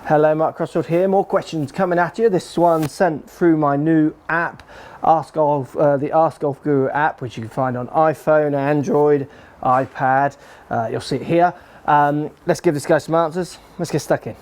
Hello, Mark Crossfield here. More questions coming at you. This one sent through my new app, the AskGolfGuru app, which you can find on iPhone, Android, iPad. You'll see it here. Let's give this guy some answers. Let's get stuck in.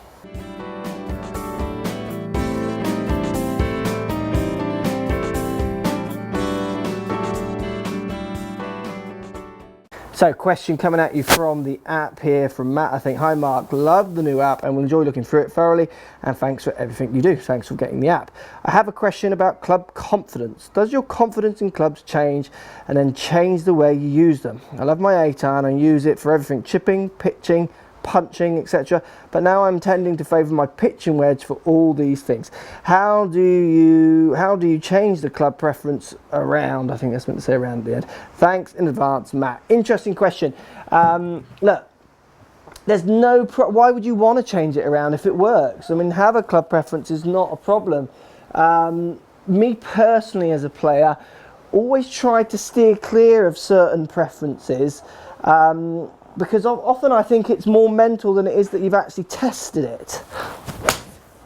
So, question coming at you from the app here from Matt. I think, hi Mark, love the new app and will enjoy looking through it thoroughly, and thanks for everything you do. Thanks for getting the app. I have a question about club confidence. Does your confidence in clubs change and then change the way you use them? I love my 8-iron and use it for everything: chipping, pitching, punching, etc. But now I'm tending to favour my pitching wedge for all these things. How do you change the club preference around? I think that's meant to say around at the end. Thanks in advance, Matt. Interesting question. Look, there's why would you want to change it around if it works? I mean, have a club preference is not a problem. Me personally as a player, always try to steer clear of certain preferences. Because often I think it's more mental than it is that you've actually tested it.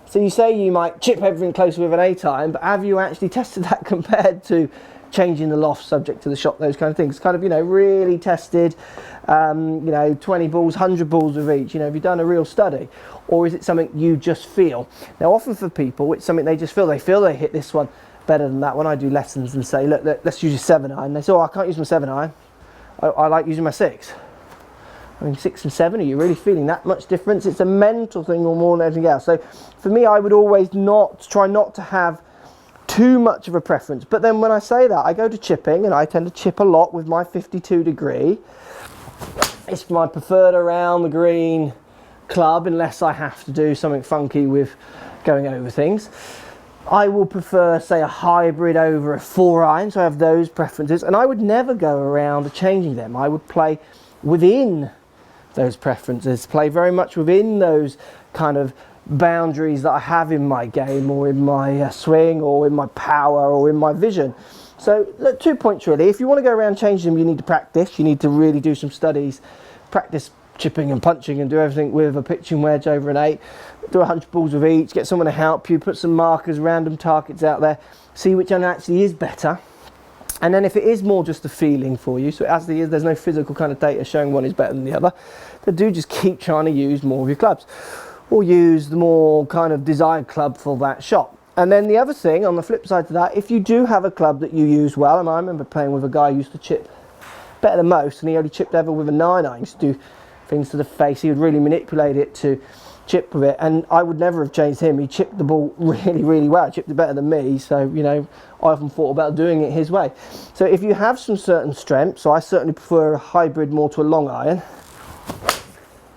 So you say you might chip everything closer with an 8-iron, but have you actually tested that compared to changing the loft subject to the shot, those kind of things? Kind of, really tested, 20 balls, 100 balls with each, have you done a real study? Or is it something you just feel? Now often for people, it's something they just feel. They feel they hit this one better than that. When I do lessons and say, look let's use your 7-iron. They say, oh, I can't use my 7-iron. I like using my 6. I mean, 6 and 7, are you really feeling that much difference? It's a mental thing or more than anything else. So for me, I would always try not to have too much of a preference. But then when I say that, I go to chipping, and I tend to chip a lot with my 52 degree. It's my preferred around the green club, unless I have to do something funky with going over things. I will prefer, say, a hybrid over a 4-iron, so I have those preferences. And I would never go around changing them. I would play within those preferences, play very much within those kind of boundaries that I have in my game, or in my swing, or in my power, or in my vision. So look, 2 points really. If you want to go around changing them, you need to practice. You need to really do some studies, practice chipping and punching, and do everything with a pitching wedge over an 8. Do 100 balls with each, get someone to help you, put some markers, random targets out there, see which one actually is better. And then if it is more just a feeling for you, so as there's no physical kind of data showing one is better than the other, then do just keep trying to use more of your clubs, or use the more kind of desired club for that shot. And then the other thing, on the flip side to that, if you do have a club that you use well, and I remember playing with a guy who used to chip better than most, and he only chipped ever with a 9-iron. He used to do things to the face. He would really manipulate it to chip with it, and I would never have changed him. He chipped the ball really, really well. He chipped it better than me, so I often thought about doing it his way. So if you have some certain strengths, so I certainly prefer a hybrid more to a long iron,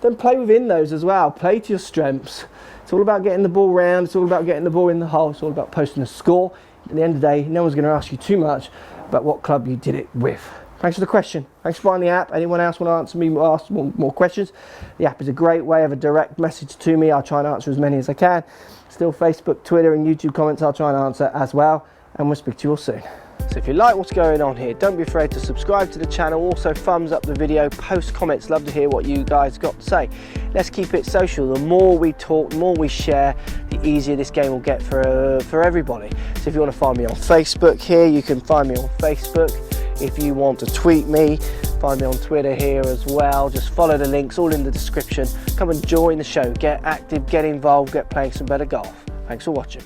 then play within those as well. Play to your strengths. It's all about getting the ball round, it's all about getting the ball in the hole, it's all about posting a score. At the end of the day, no one's going to ask you too much about what club you did it with. Thanks for the question. Thanks for buying the app. Anyone else want to answer me, ask more questions? The app is a great way of a direct message to me. I'll try and answer as many as I can. Still Facebook, Twitter and YouTube comments I'll try and answer as well. And we'll speak to you all soon. So if you like what's going on here, don't be afraid to subscribe to the channel. Also thumbs up the video, post comments. Love to hear what you guys got to say. Let's keep it social. The more we talk, the more we share, the easier this game will get for everybody. So if you want to find me on Facebook here, you can find me on Facebook. If you want to tweet me, find me on Twitter here as well. Just follow the links, all in the description. Come and join the show. Get active, get involved, get playing some better golf. Thanks for watching.